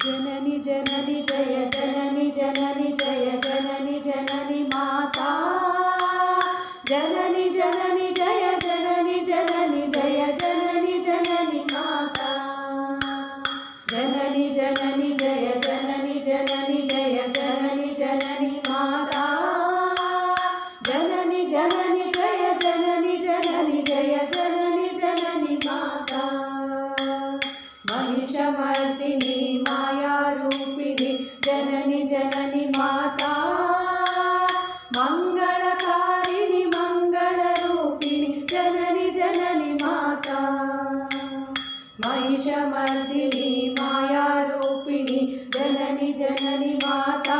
जननी जननी जय जननी जननी जय जननी जननी माता जननी जननी जय जननी जननी जय जननी जननी माता जननी जननी जय जननी जननी जय जननी जननी माता जननी जननी जय जननी जननी जय जननी जननी माता महिषमर्दिनी माया रूपिणी जननी जननी माता मंगलकारिणी मंगलरूपिणी जननी जननी माता महिषमर्दिनी माया रूपिणी जननी जननी माता